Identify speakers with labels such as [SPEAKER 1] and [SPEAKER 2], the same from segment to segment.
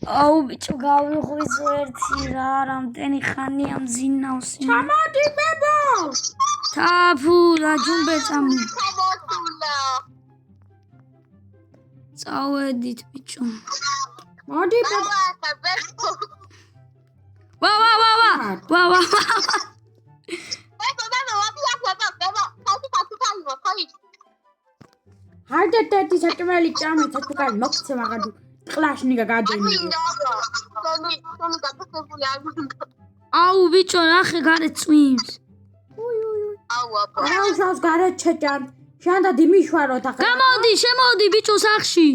[SPEAKER 1] აუ ბიჭო გავიღვიძო ერთი რა რამდენი ხანია მძინავს
[SPEAKER 2] ჩამოდი ბებო
[SPEAKER 1] თაფულა ჯუმბე წამო წავედით ბიჭო
[SPEAKER 2] მოდი ბებო
[SPEAKER 1] ვა
[SPEAKER 2] Haide teti satumeli chame satukal mokse magadu კლაშნიგა გადენილი
[SPEAKER 1] აუ ბიჭო ნახე გარეთ წვიმს
[SPEAKER 2] აუ შავს გარეთ ჩეჭამ შანდა დიმიშვარო თა
[SPEAKER 1] გამოდი შემოდი ბიჭო სახში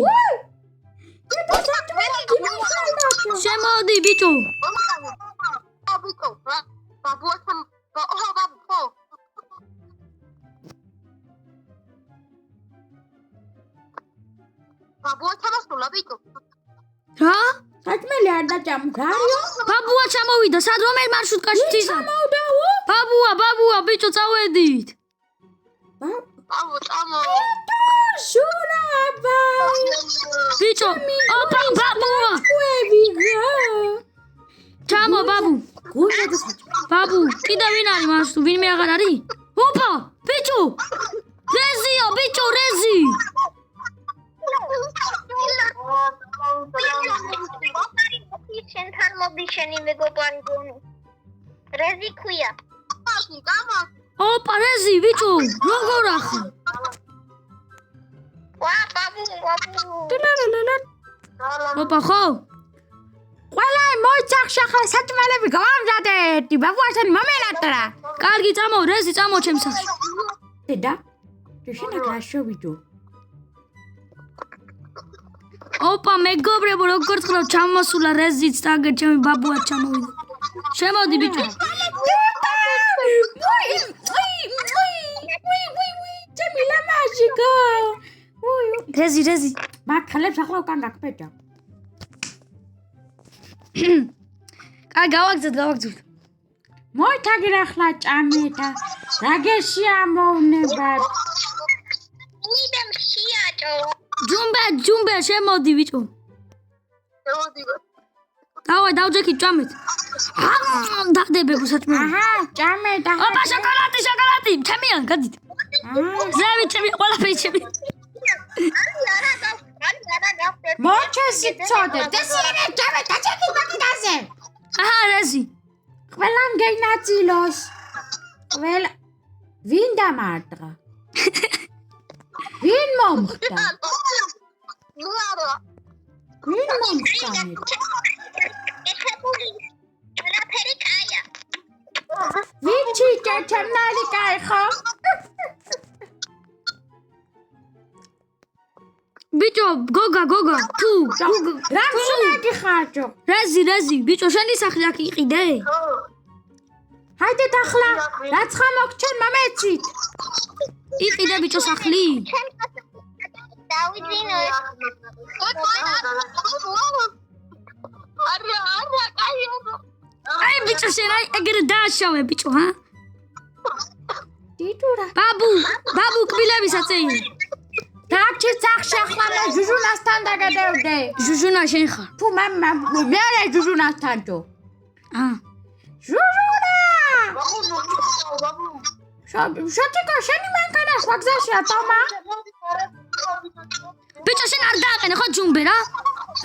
[SPEAKER 1] შემოდი ბიჭო რა?
[SPEAKER 2] საჭმელი არ დაჭამგარიო?
[SPEAKER 1] ბაბუა ჩამოვიდა, სად რომელ მარშრუტკაში თისა?
[SPEAKER 2] ჩამოვდაო?
[SPEAKER 1] ბაბუა, ბიჭო წავედით.
[SPEAKER 2] შურაბა.
[SPEAKER 1] ბიჭო, ბაბუა.
[SPEAKER 2] ყვევიგა.
[SPEAKER 1] ჩამო ბაბუ.
[SPEAKER 2] გულდა საჭმელი.
[SPEAKER 1] ბაბუ, კიდე ვინ არის მარშრუტ? ვინმე აღარ არის? ოპა, ბიჭო. რეზიო, ბიჭო, რეზი.
[SPEAKER 3] შენთან მოდი შენი მეგობარი გონი რეზი ქვია
[SPEAKER 1] ოპა რეზი ბიჭო როგორ ახლა
[SPEAKER 3] ვა ბაბუ
[SPEAKER 1] ოპა ხო
[SPEAKER 2] ყველა მოიძახშა ხა საჭმელები გავამზადეთ ბაბუასთან მომენატრა
[SPEAKER 1] კარგი წამო რეზი წამო ჩემს სახში
[SPEAKER 2] დედა შენ გაშოვიდო
[SPEAKER 1] ოპა მეგობრებო როგორ ხარ ჩამოსულა რეზიც და აგერ ჩემი ბაბუა ჩამოვიდა შემოდი ბიჭო
[SPEAKER 2] ჩემი ლამაშიკო
[SPEAKER 1] რეზი
[SPEAKER 2] მაგხელებს ახლა უკან გაკბეჭა
[SPEAKER 1] კაი გავაგზავთ
[SPEAKER 2] მოითაგირ ახლა ჭამეთა რაგეში ამოვნებად
[SPEAKER 3] ნიდემ შეაჭო
[SPEAKER 1] ჯუმბე შემოდი ბიჭო დავაი დავჯექი ჭამეთ დადებებო საჭმელი
[SPEAKER 2] აჰა ჭამე და
[SPEAKER 1] ოპა შოკოლადი ჩემია გადით ზევი ჩემი ყველაფერი ჩემი
[SPEAKER 2] მოჩესი წოდე დესიერე ჭამე დაჭექი მაგიდაზე
[SPEAKER 1] აჰა რეზი
[SPEAKER 2] ყველამ გეინაწილოს ყველა ვინ დამარტყა ვინ მომხდა ვინ მომხდა
[SPEAKER 3] ეხებული ყველაფერი კაია
[SPEAKER 2] ვიჩი ჩემნალი კაი ხო
[SPEAKER 1] ბიჭო გოგა თუ
[SPEAKER 2] რამსულაკი ხარჯო
[SPEAKER 1] რეზი ბიჭო შენი სახლი აქ იყიდე
[SPEAKER 2] ჰაიდე დახლა რაც ხამოგჩენ მომეცით
[SPEAKER 1] იყიდე ბიჭო სახლი
[SPEAKER 3] დავიძინო
[SPEAKER 1] აი ბიჭო შენ აი ეგრე დააშავე ბიჭო ჰა
[SPEAKER 2] დიდურა
[SPEAKER 1] ბაბუ კბილებისაც ეი
[SPEAKER 2] დაჩი სახში ახლა მე ჟუჟუნასთან დაგადევდე
[SPEAKER 1] ჟუჟუნა შენ ხარ
[SPEAKER 2] თუ მე ჟუჟუნასთან ჯო ჟუჟუნა შოტიკო შენი მანქანა ვაგზავშია თომა
[SPEAKER 1] ბიჭო შენ არ დააყენე ხო ჯუმბე რა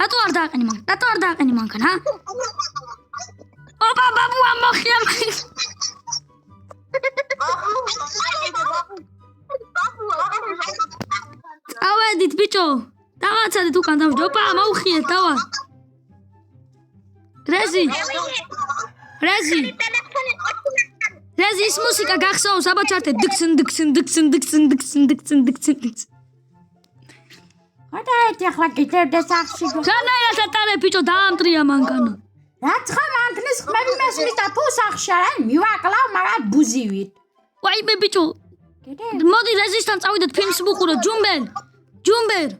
[SPEAKER 1] რატო არ დააყენე მანქანა ოპა ბაბუა მოხია წავედით ბიჭო დავაცადეთ უკან დავდე ოპა მოუხიეთ დავა რეზი ის მუსიკა გახსოვს აბა ჩართე დიქცინ
[SPEAKER 2] ხოდაეთი ახლა გიწევდე სახში
[SPEAKER 1] რანაირად ატარე ბიჭო დაამტრია მანქანა
[SPEAKER 2] რაც ხა მანქნის ხმები მესმის და თუ სახში არა მივაკლავ მაგათ ბუზივით
[SPEAKER 1] ვაი მე ბიჭო მოდი რეზისთან წავიდეთ ფილმს ვუყუროთ ჯუმბერ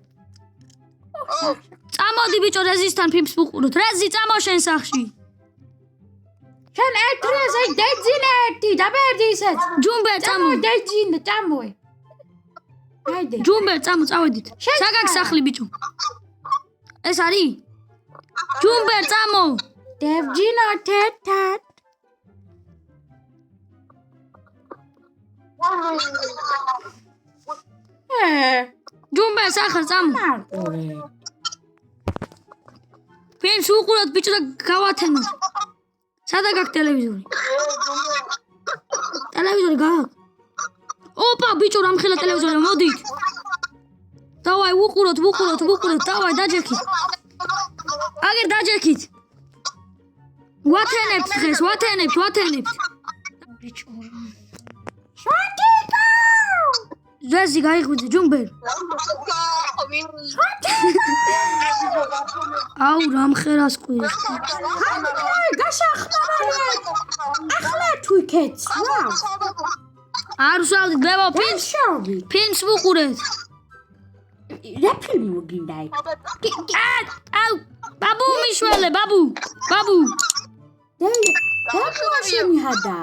[SPEAKER 1] წამოდი ბიჭო რეზისთან ფილმს ვუყუროთ რეზი წამო შენ სახში
[SPEAKER 2] შენ ერთ რეზი დეძინე ერთი დაბერდი ისეც
[SPEAKER 1] ჯუმბერ წამო
[SPEAKER 2] დეძინე წამოე
[SPEAKER 1] ჯუმბერ წავედით საგაკ სახლი ბიჭო ეს არის ჯუმბერ წამო
[SPEAKER 2] დევჯინო თეთრად.
[SPEAKER 1] ჯუმბერ სახარ წამო
[SPEAKER 2] მარტოე.
[SPEAKER 1] ფილმს უყუროთ ბიჭო და გავათენოთ სადა გაქვს ტელევიზორი ტელევიზორი გაქვს ოპა ბიჭო რამხელა ტელევიზორი მოდით დავაი უყუროთ დავაი დაჯექით აგერ დაჯექით ვათენებთ დღეს ვათენებთ ბიჭო
[SPEAKER 2] შოთიკო.
[SPEAKER 1] ზეზი გაიღვიძე ჯუმბერ აუ რამხერას ყვირს
[SPEAKER 2] აი გაშახმარია. ახლა თუ იქეც. ვაუ.
[SPEAKER 1] არ ვსავდით ბებო
[SPEAKER 2] შოვი.
[SPEAKER 1] ფილმს ვუყურეთ
[SPEAKER 2] რა ფილმი მოგინდა იქ?
[SPEAKER 1] აუ ბაბუ მიშველე ბაბუ
[SPEAKER 2] დაგმაშენი ჰადა.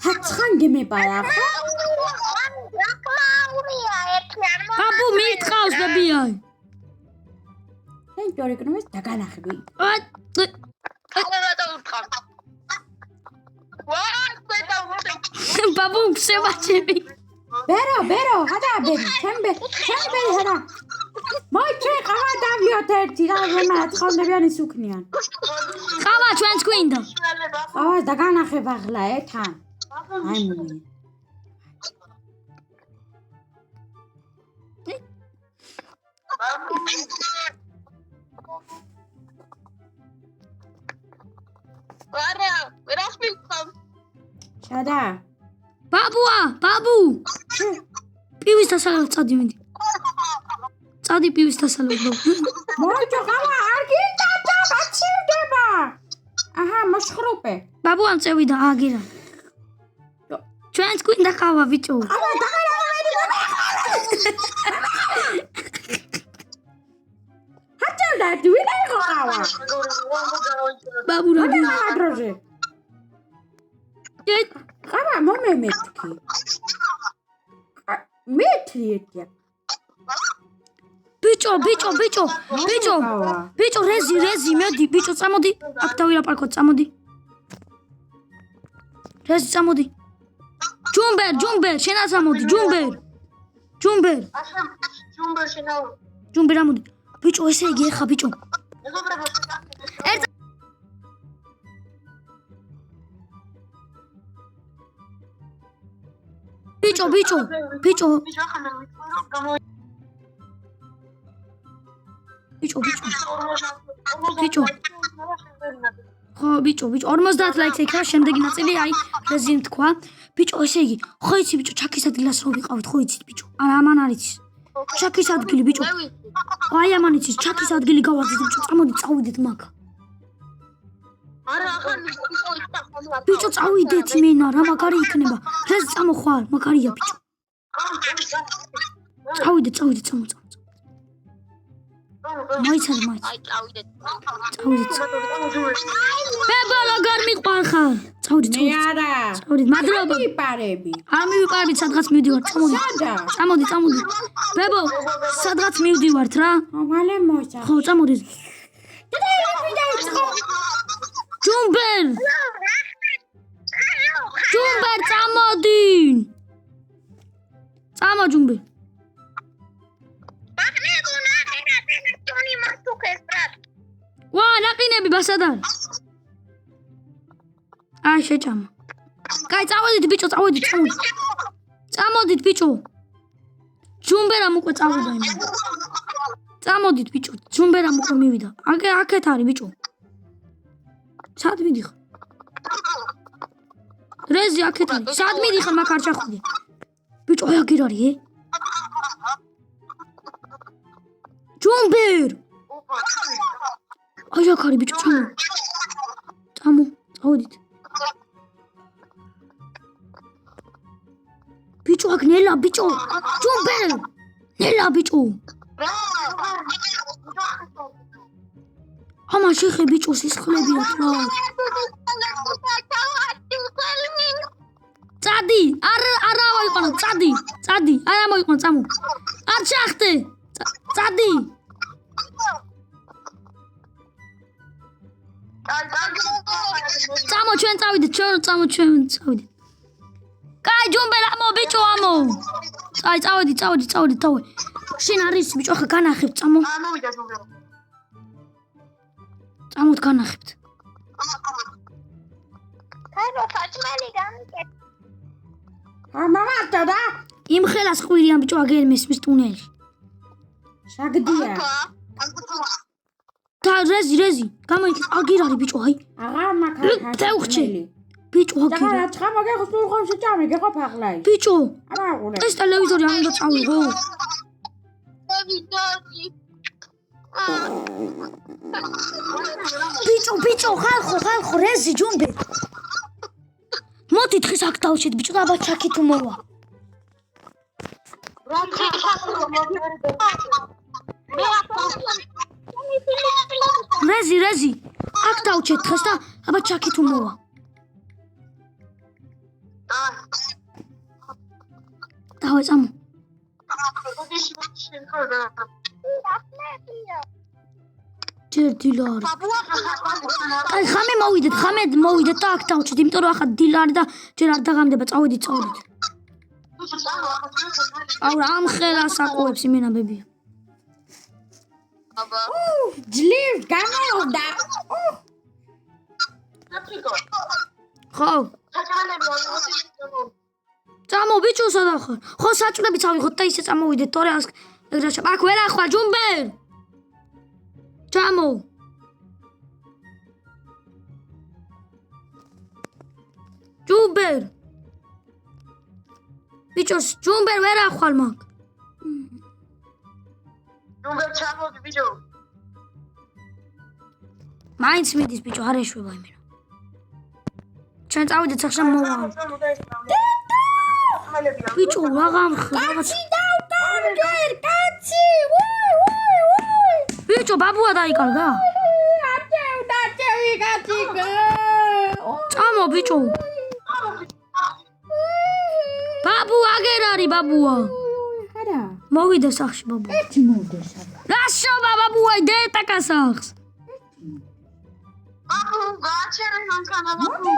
[SPEAKER 2] ჰაცხან გემეპარა ხო?
[SPEAKER 1] ბაბუ მიტყავს ბებიაი
[SPEAKER 2] აი ჯორეკნოს დაგანახები.
[SPEAKER 1] ბაბუ შევა ჩემი
[SPEAKER 2] ბერო ჰადა ბერი ჩემბერი ჰადა. მოიჩე ყავა დავიოთ ერთი რა ვემარად ხონდებიანი სუქნიან.
[SPEAKER 1] ყავა ჩვენს გვინდა
[SPEAKER 2] ყავა დაგანახებ ახლა თან. აი მომი. შადა.
[SPEAKER 1] ბაბუ პივის დასალევად წადი მინდი წადი პივის დასალევად
[SPEAKER 2] მოიჩე ყავა არ გიტადა გაჩივდება. აჰა მოშხრუპე.
[SPEAKER 1] ბაბუ ამ წევიდა აგერა ჩვენს გვინდა ყავა ბიჭო
[SPEAKER 2] ყავა დაგანახები. ჰაჭავდა ვინა იყო ყავა.
[SPEAKER 1] ბაბუ რა გინდა
[SPEAKER 2] ადროზე. ყავა მომემეთქი. მეტრი ერთია.
[SPEAKER 1] ბიჭო რეზი მედი ბიჭო წამოდი აქ დავილაპარაკოთ წამოდი რეზი წამოდი ჯუმბერ შენა წამოდი ჯუმბერ ამოდი ბიჭო ესე იგი ეხა ბიჭო ბიჭო ხო ბიჭო 50 ლაიქს ეკრა შემდეგი ნაწილი აი რეზიმ თქვა ბიჭო ესე იგი ხო იცი ბიჭო ჩაქის ადგილას რო ვიყავით ხო იცით ბიჭო არა ამან არ იცის ჩაქის ადგილი ბიჭო აი ამან იცის ჩაქის ადგილი გავარდეთ ბიჭო წამოდი წავიდეთ მაგ
[SPEAKER 3] არა ახლა
[SPEAKER 1] ბიჭო წავიდეთ მენა რა მაგარი იქნება რეზ წამოხვალ მაგარია ბიჭო წავიდეთ წამო მაიცად
[SPEAKER 3] წავიდეთ
[SPEAKER 1] ბებო როგორ მიყვარ ხარ წავიდეთ
[SPEAKER 2] მე არა.
[SPEAKER 1] წავიდეთ მადლობა
[SPEAKER 2] მიპარები.
[SPEAKER 1] არ მივიპარდით სადღაც მივდივართ წამოდი ბებო სადღაც მივდივართ რა
[SPEAKER 2] მალე მოიცა.
[SPEAKER 1] ხო წამოდი ჯუმბერ წამოდი წამო ჯუმბერ ვა ნაყინები ბასადარ აი შეჭამა კაი წავედით ბიჭო წამოდით ბიჭო ჯუმბერამ უკვე წავიდა წამოდით ბიჭო ჯუმბერამ უკვე მივიდა აქეთ არის ბიჭო სად მიდიხარ რეზი აქეთ არის სად მიდიხარ მაგ არ ჩახვიდე ბიჭო აი აგერ არის ჯუმბერ აი აქ არის ბიჭო წამო წავედით ბიჭო აქ ნელა ბიჭო ჯუმბერ ნელა ბიჭო ამან შეხე ბიჭო სისხლებია რა წადი არა მოიყვანო წადი არა მოიყვანო წამო არ ჩახტე წადი წამო ჩვენ წავიდეთ, ჩვენ წავიდეთ. კაი, ჯუმბერ ამო, ბიჭო, ამო. აი, წავიდით. შენ არის ბიჭო, ხა განახებთ, წამო. წამოთ განახებთ.
[SPEAKER 3] ხარო საჭმელი გამიკეთ.
[SPEAKER 2] მამართა და
[SPEAKER 1] იმ ხელას ყვირიან ბიჭო აგერ მესმის ტუნელში.
[SPEAKER 2] შაგდია.
[SPEAKER 1] და რეზი, გამოიქეთ აგერ არის ბიჭო, აი.
[SPEAKER 2] აღარ მაქვს.
[SPEAKER 1] დევხჩი. ბიჭო,
[SPEAKER 2] და
[SPEAKER 1] აგერ.
[SPEAKER 2] რა ცხამო გეხოს სულხომში ჭამე გეყოფ ახლა.
[SPEAKER 1] ბიჭო,
[SPEAKER 2] არა ყურე.
[SPEAKER 1] ეს ტელევიზორი არ უნდა წავიღო. ბიჭო, ხალხო, რეზი, ჯუმბე. მოდი დღეს აქ დავშეთ ბიჭო და აბა ჩაკი თუ მოვა. რეზი, აქ დავშეთ დღეს და აბა ჩაკი თუ მოვა. დავე წამო. ჯერ დილარი. აი ხამე მოვიდეთ და აქ დავჭით, იმიტომ რომ ახლა დილარი და ჯერ არ დაღამდება, წავედით. აუ ამ ხელას აყუებს იმენაბებია.
[SPEAKER 2] ძლივ გამოვდა.
[SPEAKER 1] ხო. წამო ბიჭო სადა ხარ? ხო საჭმელიც ავიღოთ და ისე წამოვიდეთ, თორე ეგრაშა. აქ ვერ ახვალ ჯუმბერ. Čamo! Jumber! Bichos, Jumber, ვერ ახვალ მაგ.
[SPEAKER 3] ჯუმბერ ჩამოდი ბიჭო.
[SPEAKER 1] მაინც მიდის ბიჭო, არ ეშვება იმენა. ჩვენ წავიდეთ სახშა მოვა. ბიჭო, რაღაც
[SPEAKER 2] კაცი!
[SPEAKER 1] ბიჭო, ბაბუა დაიკარგა.
[SPEAKER 2] დაწევი კაცი.
[SPEAKER 1] წამო ბიჭო. ბაბუ აგერ არის ბაბუა.
[SPEAKER 2] არა.
[SPEAKER 1] მოვიდე სახში ბაბუა.
[SPEAKER 2] ერთი მოვიდეს.
[SPEAKER 1] რაშობა ბაბუა დეტაკა სახს.
[SPEAKER 3] აბუ გაჩერე მანქანა ბაბუ.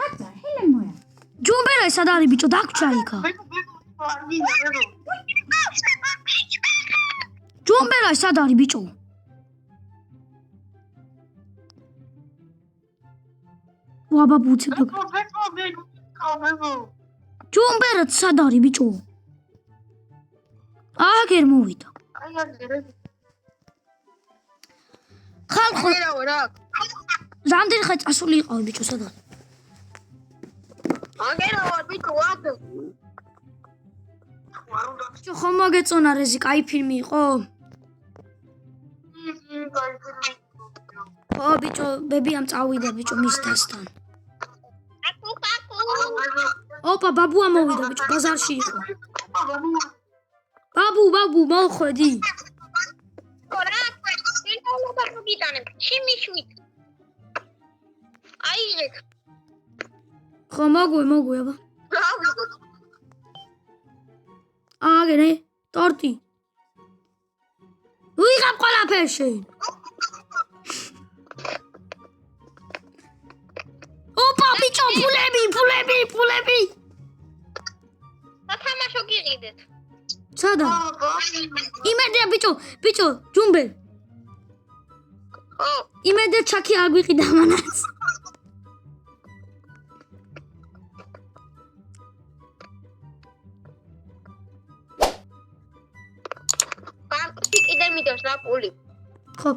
[SPEAKER 2] ატა, ჰელე მოя.
[SPEAKER 1] ჯუმბერა სად არის ბიჭო, დაგვრჩა იქა. ჯუმბერა სად არის ბიჭო? ვა ბაბუცი და ჯუმბერა სად არის ბიჭო? აგერ მოვიდა. ხალხო რამდენი ხანი წასული იყავი ბიჭო სად არის?
[SPEAKER 3] აგერა ვარ ბიჭო ვარ.
[SPEAKER 1] ბიჭო ხომ მოგეწონა რეზი, კაი ფილმი იყო? ხო ბიჭო, ბებიამ წავიდა ბიჭო მის დასთან. ოპა ბაბუა მოვიდა ბიჭო, ბაზარში იყო. ბაბუ მოხვედი.
[SPEAKER 3] რა ვიყავ მოგიტანებ შიმიშვით. აიღეთ.
[SPEAKER 1] ხო მოგვე აბა.
[SPEAKER 3] რა ვიღოთ?
[SPEAKER 1] აგერე ტორტი. ვიღებ ყველაფერში. ოპა ბიჭო, ფულები.
[SPEAKER 3] სათამაშო გიყიდეთ.
[SPEAKER 1] სადა? იმედია ბიჭო, ჯუმბერ.
[SPEAKER 3] ხო.
[SPEAKER 1] იმედია ჩაკი აგვიყიდა მანაც.
[SPEAKER 3] კიდე მიდევს რა პული.
[SPEAKER 1] ხო.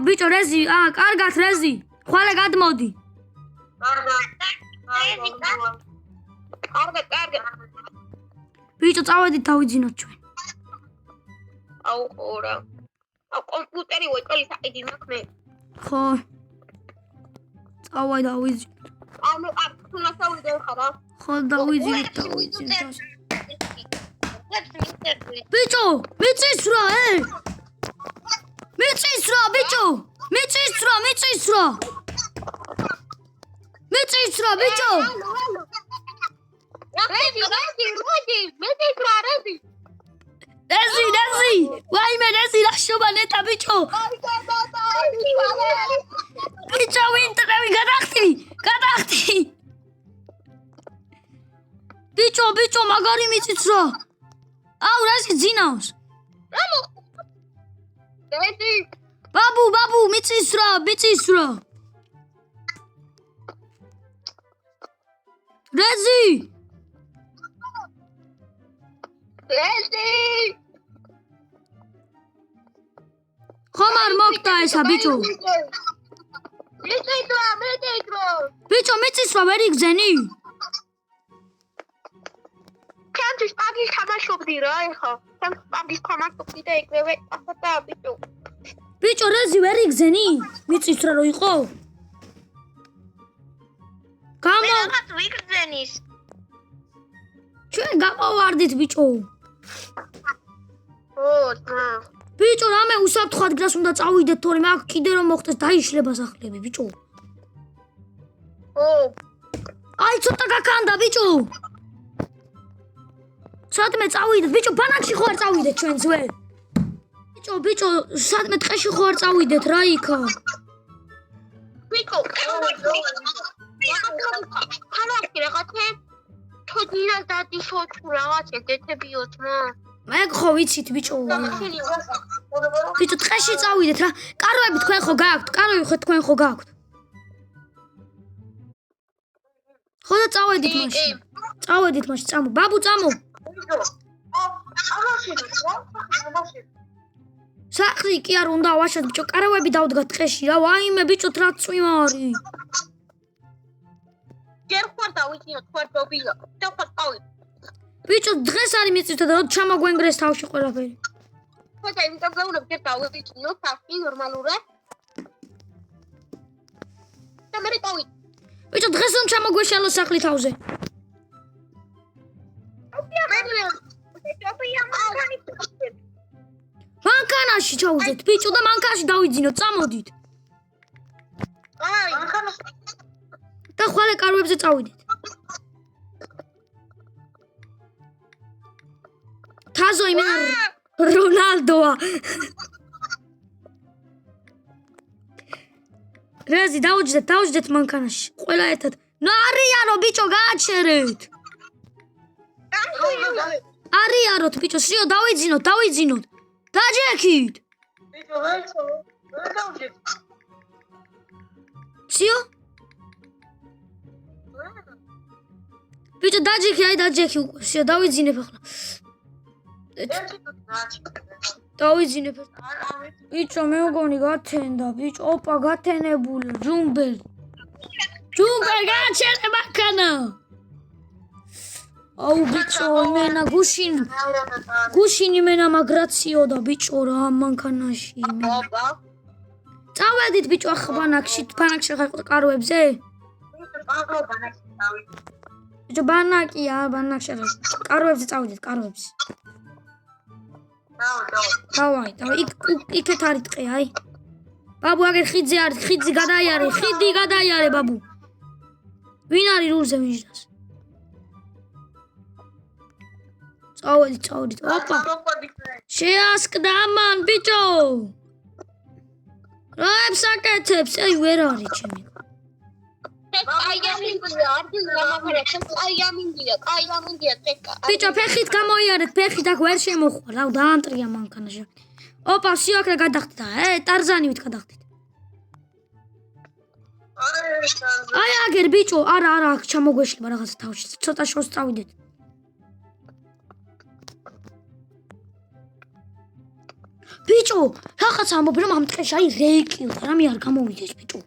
[SPEAKER 1] ბიჭო რეზი, კარგად რეზი. ხვალე გადმოდი.
[SPEAKER 3] კარგად.
[SPEAKER 1] ბიჭო წავედით დავიძინოთ ჩვენ.
[SPEAKER 3] აუ ხორა. კომპიუტერი ვეწელი საიდი მაქვს მე.
[SPEAKER 1] ხო. წავაი დავიძინოთ.
[SPEAKER 3] ანუ თუნასავიდე ხარა.
[SPEAKER 1] ხო დავიძინოთ. ბიჭო, მიწის რა, მიწის რა, ბიჭო. მიწის რა. რა ბიჭო? რეზი. ვაიმე რეზი რა შობა ნეტა ბიჭო. ბიჭო ვინტრები გადახტი. ბიჭო მაგარი მიწიც რა. აუ რაზი ძინავს. ბაბუ მიწის რა. რეზი. ხომ არ მოგდა ესა ბიჭო? ბიჭო მიწის რა ვერ იგზენი?
[SPEAKER 3] ჩემთვის პაგის თამაშობდი რა ეხა. ჩემთვის პაგის თამაშობდი და ეგრევე ახლა ბიჭო.
[SPEAKER 1] ბიჭო რეზი ვერ იგზენი? მიწის რა რო იყო?
[SPEAKER 3] მე რაღაც ვიგზენის.
[SPEAKER 1] ჩვენ გამოვარდით ბიჭო.
[SPEAKER 3] და
[SPEAKER 1] ბიჭო რამე უსაფრთხო ადგილას უნდა წავიდეთ თორემ აქ კიდე რომ მოხდეს დაიშლება სახლები ბიჭო. აი ცოტა გაქანდა ბიჭო. სადმე წავიდეთ ბიჭო ბანაკში ხო არ წავიდეთ ჩვენ ძველ. ბიჭო სადმე ტყეში ხო არ წავიდეთ რა იქა.
[SPEAKER 3] ბიჭო ხალხი რაღაცე თოდინა დადიშო თუ რაღაცე დეთებიოთ მა.
[SPEAKER 1] მე ხო ვიცით ბიჭო. ბიჭო ტყეში წავიდეთ რა. კაროები თქვენ ხო გააქვთ? ხო და წავედით მაშინ. წამო. ბაბუ წამო. სახლი კი არ უნდა ვაშოთ ბიჭო. კაროები დავდგათ ტყეში რა. ვაიმე ბიჭო რა წვიმა არის.
[SPEAKER 3] ჯერ ხوار დავიძინოთ ხوارდობილა. და ხوارდავი.
[SPEAKER 1] ბიჭო დღეს არის მიწითა და ჩამოგვენგრეს თავში ყველაფერი.
[SPEAKER 3] ხო და იმიტომ გაუნებ ჯერ დავიძინოთ თავში ნორმალურად. და მე დავი.
[SPEAKER 1] ბიჭო დღეს რომ ჩამოგვეშალო სახლი თავზე. მანქანაში ჩავუძეთ ბიჭო და მანქანაში დავიძინოთ წამოდით.
[SPEAKER 3] აი
[SPEAKER 1] და ხვალე კაროებზე წავიდეთ. თაზო იმენა რონალდოა. რეზი დავუჯდეთ მანქანაში. ყველა ერთად. არიანო ბიჭო გააჩერეთ. არიანოთ ბიჭო სიო დავიძინოთ. დაჯექით.
[SPEAKER 3] ბიჭო ვერ დავჯეთ.
[SPEAKER 1] სიო? ბიჭო დაჯექი უკვე. სიო დავიძინებ ახლა. დავიძინებ. ბიჭო მე მგონი გათენდა ბიჭო. ოპა გათენებული ჯუმბელ გააჩერე მანქანა. აუ ბიჭო იმენა გუშინ იმენა მაგრაციო და ბიჭო რა მანქანაში. წავედით ბიჭო ახლა ბანაკში ხარ კაროებზე? ბიჭო ბანაკია ბანაკში კაროებზე წავიდეთ კაროებზე. დავაი იქეთ არის ტყე აი. ბაბუ აგერ ხიძე არის ხიდი გადაიარე ბაბუ. ვინ არის რულზე ვიჟდას? წავედით. ოპა. შეასკდა ამან ბიჭო. რაებს აკეთებს? აი ვერ არის ჩემი. ბიჭო ფეხით გამოიარეთ ფეხით აქ ვერ შემოხვალ. აუ დაანტრია მანქანაში. ოპა სიო აქ გადახტდა. ტარზანივით გადახტით. აი აგერ ბიჭო არა აქ ჩამოგვეშლება რაღაცა თავში. ცოტა შორს წავიდეთ. ბიჭო რაღაც ამბობ რომ ამ ტყეში აი რეიკი რამე არ გამოვიდეს ბიჭო.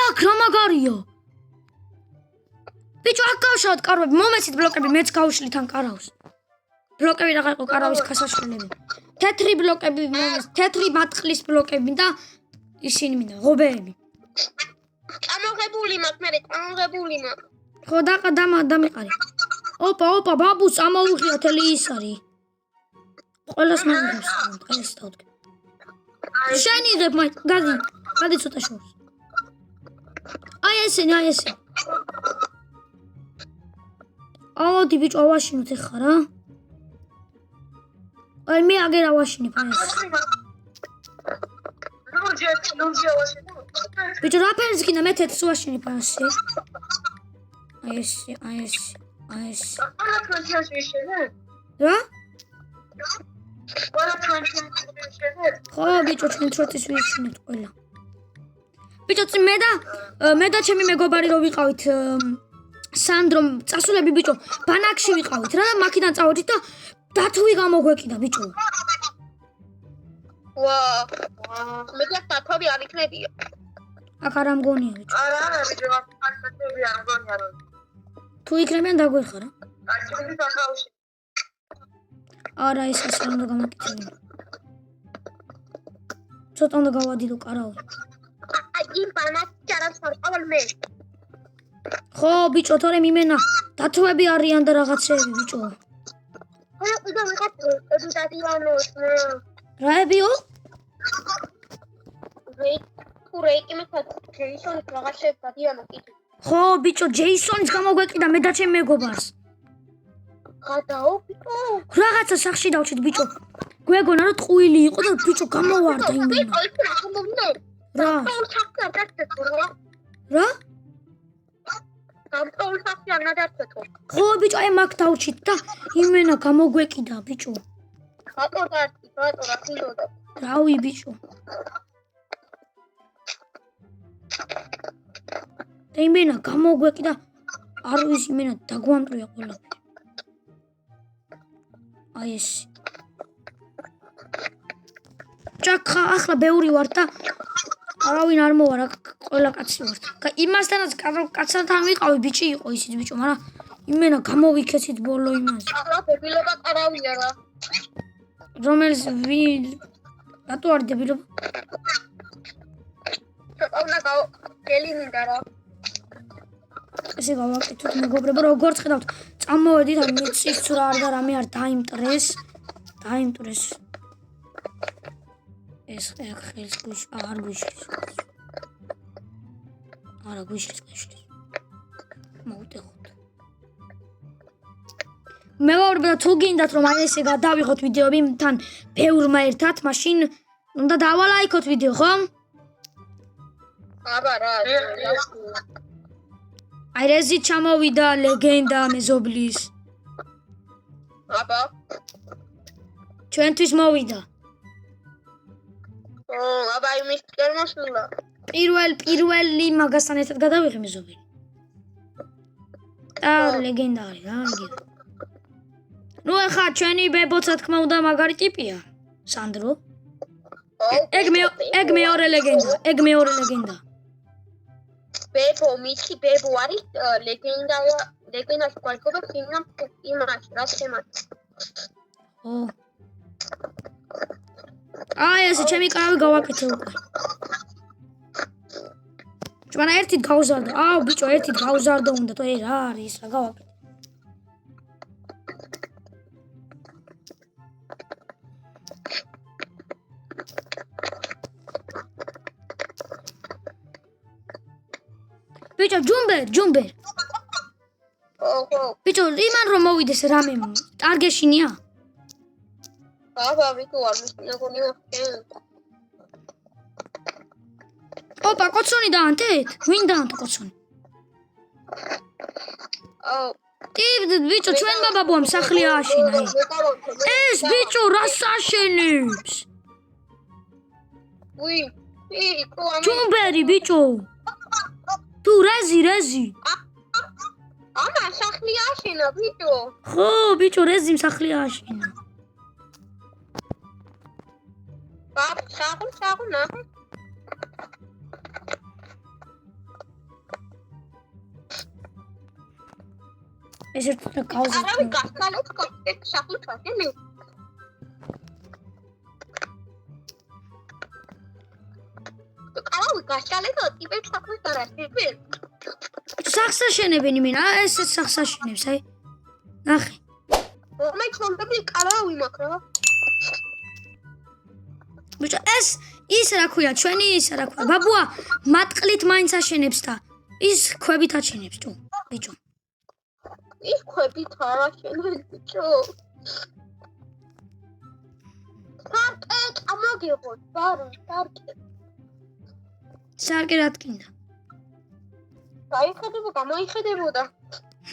[SPEAKER 1] აქ რა მაგარია. ბიჭო აქ გავშავთ კაროები მომეცით ბლოკები მეც გავუშლით ან კარავს. ბლოკები რა იყო კარავის გასაშლელები. თეთრი ბლოკები თეთრი მატყლის ბლოკები და ისინი მინდა ღობეები.
[SPEAKER 3] წამოღებული მაქვს.
[SPEAKER 1] ხო დამიყარი. ოპა ბაბუს ამოუღია თელი ის არის. ყველას მაგებს დღეს დავდგე. შენი იღებ მაინც გადი ცოტა შორს. აი ესენი. აუდი ბიჭო ავაშინოთ ეხლა რა. აი მე აგერ ავაშინებ ეს. ბიჭო რა ფერს გინდა მე თეთრს ვაშინებ ასე. აი ეს. რა? ხო ბიჭო ჩვენ თროთის ვიშინეთ ყველა. ბიჭო მე და ჩემი მეგობარი რო ვიყავით სანდრო წასულები ბიჭო ბანაკში ვიყავით რა და მაქედან წავედით და დათვი გამოგვეკიდა ბიჭო.
[SPEAKER 3] ვა მე დათვი არ იქნებია.
[SPEAKER 1] აქ არ ამგონია ბიჭო.
[SPEAKER 3] არა ბიჭო აქ დათვი არ ამგონია რომ.
[SPEAKER 1] თუ იქნებიან დაგვეხა რა.
[SPEAKER 3] აი ჩემი დათვი.
[SPEAKER 1] არა ეს ასე უნდა გამაკეთებინა. ცოტა უნდა გავადიდო კარაული.
[SPEAKER 3] აი იმ ბანაკში არას ვარყავ მე.
[SPEAKER 1] ხო ბიჭო თორე მიმენა დათვები არიან და რაღაცეები ბიჭო.
[SPEAKER 3] არა კიდე ვიღაც ედუტატიანოს.
[SPEAKER 1] რაებიო?
[SPEAKER 3] რეიკი მე ჯეისონის რაღაცებს დადიანო კიდე.
[SPEAKER 1] ხო ბიჭო ჯეისონის გამოგვეკიდა მე და ჩემ მეგობარს.
[SPEAKER 3] გადაო ბიჭო.
[SPEAKER 1] რაღაცა სახში დავჭით ბიჭო. გვეგონა რომ ტყუილი იყო და ბიჭო გამოვარდა იმენა. რა? რა? ხო ბიჭო აი მაგ დავჭით და იმენა გამოგვეკიდა ბიჭო. რავი ბიჭო. და იმენა გამოგვეკიდა არ ვიცი იმენა დაგვამტრია ყველა. აი ეს. ჭაქა ახლა ბევრი ვარ და არავინ არ მოვა რა ყველა კაცი ვარ. იმასთანაც კაცთან ვიყავი ბიჭი იყო ისიც ბიჭო, მაგრამ იმენა გამოვიქეცით ბოლო იმაზე.
[SPEAKER 3] ახლა დებილობა ყარავია რა.
[SPEAKER 1] რომელიც რატო არ დებილობა?
[SPEAKER 3] ცოტა გელინდა რა.
[SPEAKER 1] ესე გავაკეთოთ მეგობრებო, როგორც ხედავთ, წამოვედით ამ მიწის რა არ და რამე არ დაიმტრეს. ეს ხელს გუშ არ გუშლის. არა გუშლის. მოვუტეხოთ. მეგობრებო, თუ გინდათ რომ აი ესე გადავიღოთ ვიდეოები თან ბევრმა ერთად, მაშინ უნდა დავალაიქოთ ვიდეო, ხო?
[SPEAKER 3] აბა რა.
[SPEAKER 1] აი რეზი ჩამოვიდა ლეგენდა მეზობლის.
[SPEAKER 3] აბა.
[SPEAKER 1] ჩვენთვის მოვიდა.
[SPEAKER 3] აბა იმის კერმოსულა.
[SPEAKER 1] პირველი მაგასთან ერთად გადავიღე მეზობელი. და ლეგენდა არის რა იგი. ნუ ახლა ჩვენი ბებოცა თქმა უნდა მაგარი ტიპია. სანდრო. ეგ მეორე ლეგენდა.
[SPEAKER 3] ბებო მითი ბებო არის ლეგენდაში გვაიგობა ფილმ იმაში რა თემად.
[SPEAKER 1] ო. აი ესე ჩემი კრავი გავაკეთე უკვე. ჩვენა ერთით გავზარდა. აუ ბიჭო ერთით გავზარდა უნდა თორე რა არის რა გავაკეთე. ბიჭო ჯუმბერ.
[SPEAKER 3] ოჰო.
[SPEAKER 1] ბიჭო იმან რომ მოვიდეს რამე ტარგეშინია?
[SPEAKER 3] აბა ვიკო არ მისგონია ხელ.
[SPEAKER 1] ოპა კოცონი დაანტეთ? ვინ დაანტო კოცონი?
[SPEAKER 3] აუ.
[SPEAKER 1] ბიჭო ჩვენ ბაბაბუამ სახლი ააშენა. ეს ბიჭო რას აშენებს? ჯუმბერი ბიჭო. თუ რეზი.
[SPEAKER 3] ამა სახლი ააშენა ბიჭო.
[SPEAKER 1] ხო ბიჭო რეზიმ სახლი ააშენა.
[SPEAKER 3] საღუნა.
[SPEAKER 1] ეს ერთ კაუზი.
[SPEAKER 3] არავინ გასკალოთ კოქტეილ სახლი ჩაშენე. არავინ გასკალეთო ტიპებს სახლი დარაშენებენ.
[SPEAKER 1] სახსაშენებენ იმენ ეს სახსაშენებს აი. ნახე.
[SPEAKER 3] მე ჩონდები კარავი მაქვს რა.
[SPEAKER 1] ბიჭო, ეს ის რა ქვია, ჩვენი ის რა ქვია. ბაბუა, მატყლით მაინც აშენებს და ის ქვებით აშენებს, თუ. ბიჭო.
[SPEAKER 3] ის ქვებით არ აშენებს, ბიჭო. სარკე, ამოგიღოთ, ბარო, სარკე.
[SPEAKER 1] სარკე რა თქინდა.
[SPEAKER 3] გაიხედებოდა, მოიხედებოდა.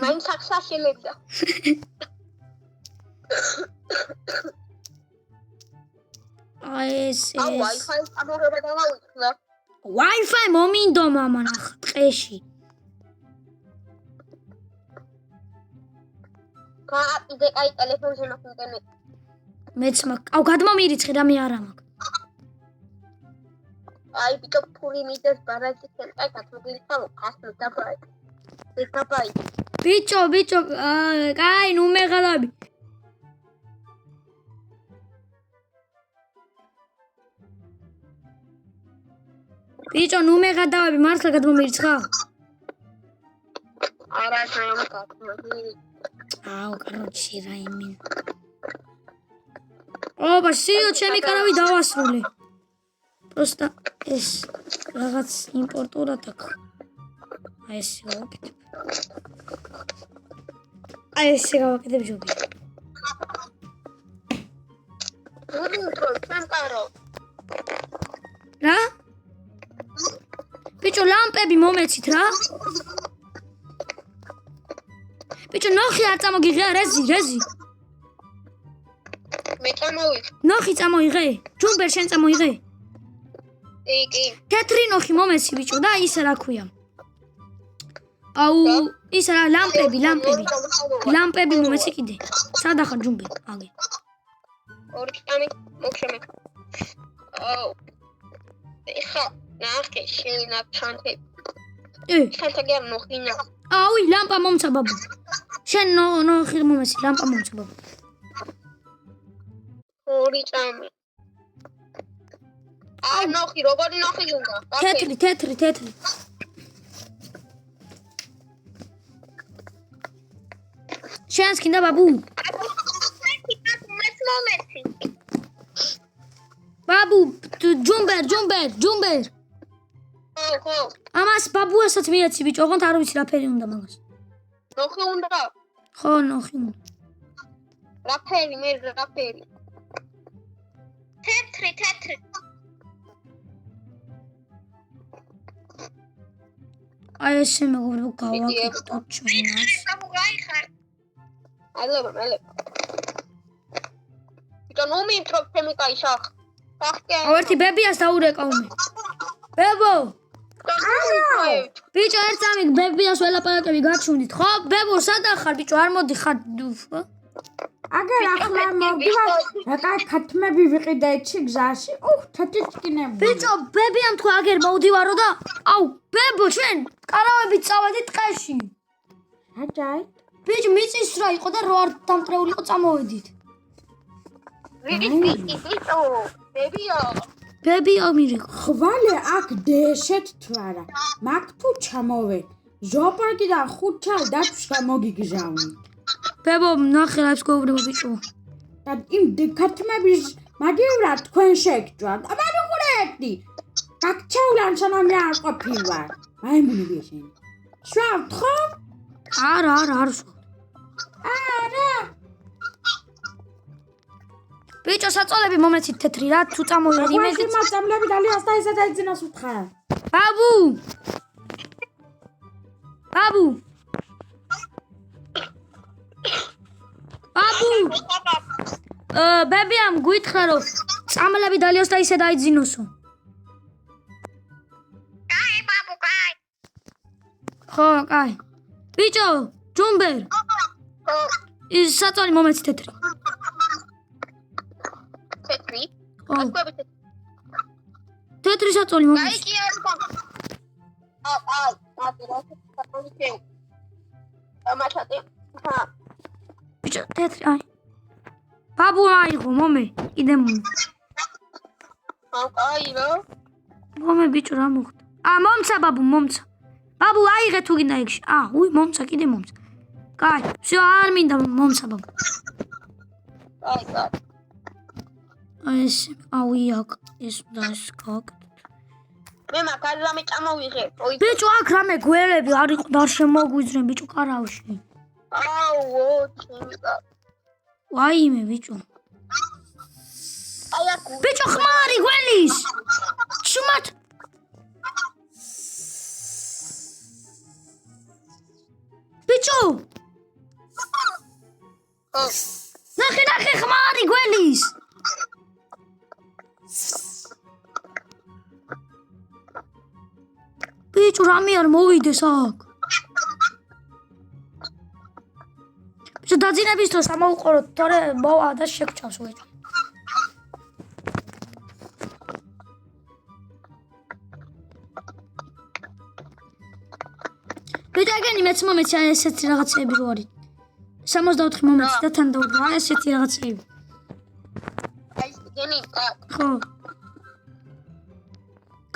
[SPEAKER 3] მაინც აქ აშენებდა.
[SPEAKER 1] ეს
[SPEAKER 3] Wi-Fi ამორება დავაუწყდა.
[SPEAKER 1] Wi-Fi მომინდო მამა ნახ ტყეში.
[SPEAKER 3] გააყიდე კაი ტელეფონზე მაქვს.
[SPEAKER 1] მეც მაქვს. აუ გადმომირიცხე და მე არა მაქვს.
[SPEAKER 3] აი ბიჭო ფული მიდეს ბარაჯი კაი გადმოგირიხავ ასო დაბაი. ეს დაბაი.
[SPEAKER 1] ბიჭო, კაი, ნუ მეღალაბი. ბიჭო, ნუ მეღადავები, მართლა გადმომირიცხა?
[SPEAKER 3] არა, შემოგაგმოდი.
[SPEAKER 1] აუ, короче, რაიმე. ობა, სიო, ჩემი კარავი დავასრულე. Просто ეს რაღაც იმპორტურად აქვს. აი ეს გავაკეთებ. აი ეს გავაკეთებ ჯობი. რა? ბიჭო, ლამპები მომეცით რა? ბიჭო, ნოხი არ წამოგიღე, რეზი.
[SPEAKER 3] მე წამოვიღე.
[SPEAKER 1] ნოხი წამოიღე? ჯუმბერ შენ წამოიღე?
[SPEAKER 3] კი.
[SPEAKER 1] თეთრი ნოხი მომეცი ბიჭო და ის რა ქვია? აუ, ის რა ლამპები. ლამპები მომეცი კიდე. სადა ხარ ჯუმბერ? აგე.
[SPEAKER 3] ორი წამი მოგშემე. აუ. ეხა ნახე შენ აქ ჩანთები. ჩანთები არ ნოხინა.
[SPEAKER 1] აუ, ლამპა მომცა ბაბუ. შენ ნოხი მომეცი, ლამპა მომცა ბაბუ.
[SPEAKER 3] ორი წამი. აი ნოხი, როგორი ნოხი უნდა?
[SPEAKER 1] თეთრი. შენს კიდე ბაბუ. ბაბუ, ჯუმბერ.
[SPEAKER 3] ხო.
[SPEAKER 1] ამას ბაბუასაც მიეცი ბიჭო, ოღონდ არ ვიცი რა ფერი უნდა მაგას.
[SPEAKER 3] ნოხი უნდა?
[SPEAKER 1] ხო, ნოხი უნდა.
[SPEAKER 3] რა ფერი? თეთრი.
[SPEAKER 1] აი ესე მეგობრებო გავაკეთოთ ჩვენაც.
[SPEAKER 3] ალობა. ბიჭო, ნუ მიიწრობ ჩემი კაი შახ.
[SPEAKER 1] ერთი ბებიას დაურეკავმე. ბებო. ბიჭო, ერთ წამი ბებიას ველაპარაკები გაჩვენდით, ხო? ბებო, სადა ხარ ბიჭო, არ მოდი ხარ.
[SPEAKER 2] აგერ ახლა მოვდივარ, რა ქათმები ვიყიდე ეჩი გზაში. თეთრკინები.
[SPEAKER 1] ბიჭო, ბებიამ თქვა აგერ მოვდივარო და აუ, ბებო, ჩვენ კარავებით წავედით ტყეში.
[SPEAKER 2] აჯაი.
[SPEAKER 1] ბიჭო, მიწის რა იყო და რო არ დამტრეულიყო წამოვედით.
[SPEAKER 3] ბიჭო,
[SPEAKER 1] ბებია მირეკ.
[SPEAKER 2] ხვალე აქ დეშეთ თვარა. მაგ თუ ჩამოვე. ზოოპარკიდან 5 ჩაი დათვშა მოგიგზავნი.
[SPEAKER 1] ბებო, ნახე რა ისგობრებო ბიჭო.
[SPEAKER 2] და იმ ქათმების მაგივრა თქვენ შეგჭვათ. აბა ხურეთი. გაქჩაულან სანამ არ ყოფილვარ. მაიმუნი ვიშენ. შევთ ხო?
[SPEAKER 1] არა, არ შევთ.
[SPEAKER 2] არა.
[SPEAKER 1] ბიჭო, საწოლები მომეცით თეთრი რა, თუ წამოვედი მე.
[SPEAKER 2] მე მაწამლები დალიას და ესა დაიძინას უთხარ.
[SPEAKER 1] ბაბუ. ბებიამ გვითხრა რომ წამლები დალიოს და ისე დაიძინოსო.
[SPEAKER 3] კაი, ბაბუ, კაი.
[SPEAKER 1] ხო, კაი. ბიჭო, ჯუმბერ. ის საწოლი მომეცი თეთრი.
[SPEAKER 3] თეთრი?
[SPEAKER 1] ხო.
[SPEAKER 3] აკვები თეთრი.
[SPEAKER 1] თეთრი საწოლი
[SPEAKER 3] კაი,
[SPEAKER 1] მომეცი.
[SPEAKER 3] კი არ ხომ. აი, საწოლი კე. ამაშატე. ხა.
[SPEAKER 1] ბიჭო, თეთრი, აი. ბაბუ აიღო, მომე, კიდე მომე.
[SPEAKER 3] კაი რა?
[SPEAKER 1] მომე ბიჭო, რა მოხდა? მომცა ბაბუ, მომცა. ბაბუ აიღე თუ გინდა ეგში. მომცა, კიდე მომცა. კაი, всё, არ მინდა მომცა ბაბუ.
[SPEAKER 3] კაი.
[SPEAKER 1] ეს ავიაკ ეს და ეს გაკ
[SPEAKER 3] მე მაგარ რამე წამოვიღე.
[SPEAKER 1] ბიჭო აქ რამე გველები არ იყო და შემოგვიძრენ ბიჭო კარავში
[SPEAKER 3] აუ, ჩემიკა.
[SPEAKER 1] ვაიმე ბიჭო
[SPEAKER 3] აი აქ
[SPEAKER 1] ბიჭო ხმარი გველის შუმათ ბიჭო ნახე ხმარი გველის ბიჭო რამე არ მოვიდეს აქ ბიჭო დაძინების დროს ამოვუყუროთ თორე მოვა და შეგჭავს ვეჭ ბიჭო აგენი მეც მომეცი ესეთი რაღაცები რო არის 64 მომეცი და თან დავდრა ესეთი რაღაცები
[SPEAKER 3] აი გენი
[SPEAKER 1] ხო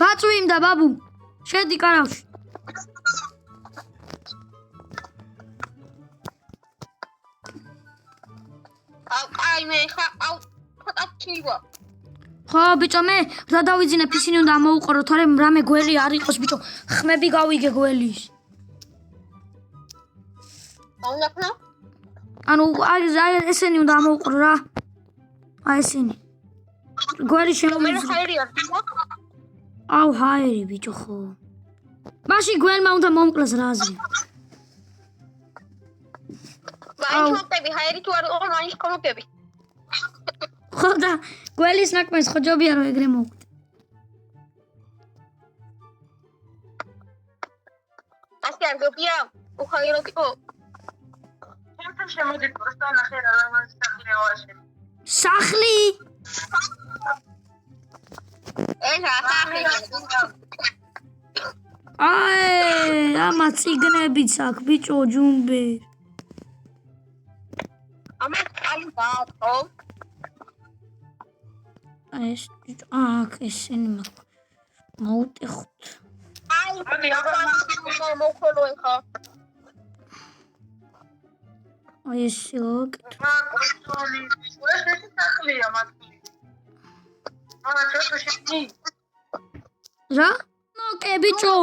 [SPEAKER 1] გაწვიმდა ბაბუ შედი კარავში
[SPEAKER 3] აი მე ხა აუ ცოტა ჩივა.
[SPEAKER 1] ხო ბიჭო მე რა დავიძინებ ისინი უნდა ამოუყურო თორე რამე გველი არ იყოს ბიჭო ხმები გავიგე გველის
[SPEAKER 3] აუნახნა?
[SPEAKER 1] ანუ აი ესენი უნდა ამოუყურო რა აი ესენი გველი
[SPEAKER 3] მე
[SPEAKER 1] შემომიძრა
[SPEAKER 3] ხაერია.
[SPEAKER 1] აუ ჰაერი ბიჭო ხო მაშინ გველმა უნდა მომკლეს რაზი
[SPEAKER 3] მაინც მოვტები, ჰაერი თუ არ იყო, მაინც ხომობები.
[SPEAKER 1] ხო და გველის ნაკმეს ხო ჯობია რომ ეგრე მოვკვდე
[SPEAKER 3] ასე არ გობია, უხაერო იყო.
[SPEAKER 4] ჩემთან შემოდი პროსტა ნახე რა რამაც სახლიავაში.
[SPEAKER 1] სახლი
[SPEAKER 3] ეს ახალი.
[SPEAKER 1] აი ამა ციგნებიც აქ ბიჭო ჯუმბე
[SPEAKER 3] ამას აი ბატო.
[SPEAKER 1] ეს ბიჭო აქ ესენი მოუტეხოთ
[SPEAKER 3] აი მოკოლო ხა.
[SPEAKER 1] აი ესე ვაკეთე
[SPEAKER 4] მა კოსტონი, ეს სახლია მათი. ცოტა შედი.
[SPEAKER 1] რა? ნოკე ბიჭო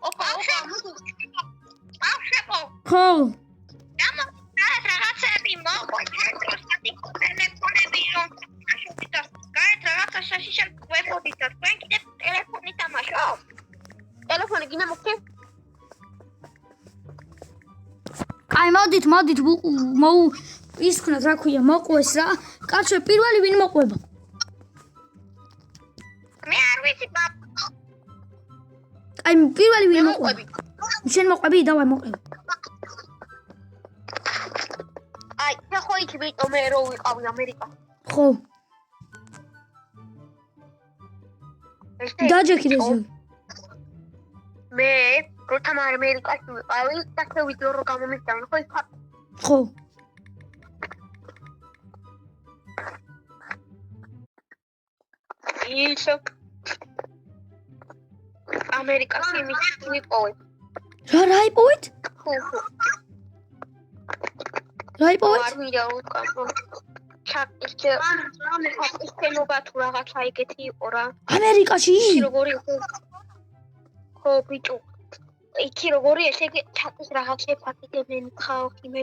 [SPEAKER 3] ოპა. აუ შეყო.
[SPEAKER 1] ხო
[SPEAKER 3] რაღაცები მოყვეთ, ტელეფონები რომ აშუქით და გაეთ რაღაცა შაშიშად გვეფოდით და თქვენ კიდე ტელეფონი თამაშო. ტელეფონი გინდა მოგქე?
[SPEAKER 1] აი მოდით მოუ ის ხნათ რა ქვია მოყვეს რა კაცო პირველი ვინ მოყვება
[SPEAKER 3] მე არ ვიცი ბაბ.
[SPEAKER 1] აი პირველი ვინ მოყვები შენ მოყვები დავай მოყვები
[SPEAKER 3] აი, ხო იქ ვიტო მე რო ვიყავი ამერიკა.
[SPEAKER 1] ხო დაჯექი რეზი
[SPEAKER 3] მე როთან ამერიკაში ვიყავი, და ვიდეო რო გამომისდევენ, ხო იქ
[SPEAKER 1] ხო
[SPEAKER 3] ისო ამერიკაში ვიყავი.
[SPEAKER 1] რა იპოვეთ
[SPEAKER 3] ხო.
[SPEAKER 1] რა იპოვეთ
[SPEAKER 3] არ მინდა ვიყავ. ჩაკისე ისენობა თუ რაღაცა ეგეთი იყო რა.
[SPEAKER 1] ამერიკაში
[SPEAKER 3] იქ როგორი ხო ბიჭო. იქ როგორი ესე ჩაკის რაღაცებს აკეთებენ ხალხი მე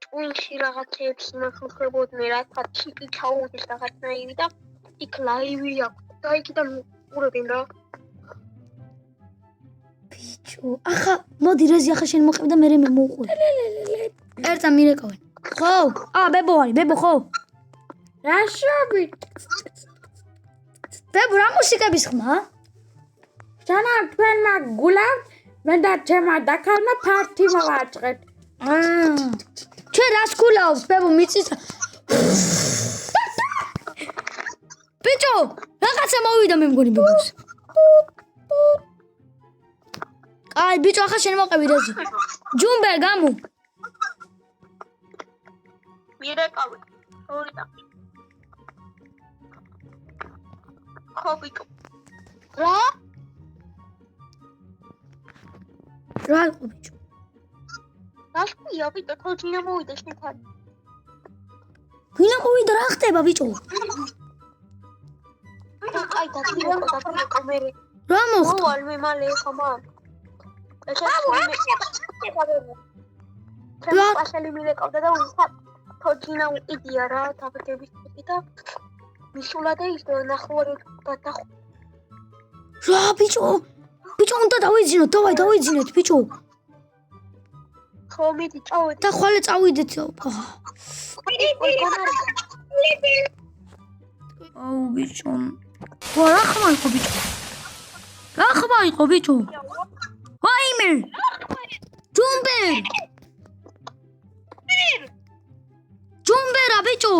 [SPEAKER 3] ტვინში რაღაცებს ნახებოდნენ რა ჩიპი ჩაუდის რაღაცნაირი და იქ ლაივი აქვს და იქიდან უყურებენ რა.
[SPEAKER 1] ბიჭო ახლა მოდი რეზი ახლა შენ მოყევ და მე მოვყვე ერთა მირეკავენ ხო ბებო არის ბებო ხო
[SPEAKER 2] რა შობით?
[SPEAKER 1] ბებო რა მუსიკების ხმა
[SPEAKER 2] ჯანა თქვენმა გულავთ მე და ჩემმა დაქალმა ფართი მოვაჭრეთ.
[SPEAKER 1] ჩვენ რას გულავთ ბებო მიწის ბიჭო რაღაცა მოვიდა მე მგონი ბებოს აი ბიჭო ახლა შენ მოყევი რეზი ჯუმბე გამო
[SPEAKER 3] მირეკავი. ორი და ხო ბიჭო. რა?
[SPEAKER 1] რა იყო ბიჭო
[SPEAKER 3] რა შევია ბიჭო თოჯინა მოვიდა შენთან.
[SPEAKER 1] ვინ ამოვიდა რა ხდება ბიჭო?
[SPEAKER 3] აი დაგიყვანო მე
[SPEAKER 1] რა მოხდა?
[SPEAKER 3] მოვალ მე მალე ხომა პაშალი მილეკავდა და უხა თოჯინა უყიდია რა თაბგების და მისულა და ის ნახوارი და
[SPEAKER 1] რა ბიჭო? ბიჭო უნდა დავიძინოთ, დავай დავიძინოთ ბიჭო.
[SPEAKER 3] ხო მიდი წავედი
[SPEAKER 1] და ხვალე წავიდეთ. აუ ბიჭო. რა ხმა იყო ბიჭო? რა ხმა იყო ბიჭო? ვაიმე! ჯუმბერ! ჯუმბერა ბიჭო!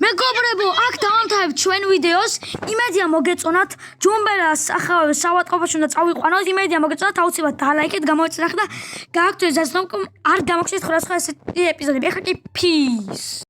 [SPEAKER 1] მეგობრებო, აქ დავამთავრებთ ჩვენ ვიდეოს. იმედია მოგეწონათ. ჯუმბერას სავატყობაში უნდა წავიყვანოთ. იმედია მოგეწონათ. აუცილებლად დალაიქეთ, გამოიწერახეთ და გააქვთ ზაზნომ არ გამოგხსნით ხოლმე სხვა ესეთი ეპიზოდები. ახლა კი peace.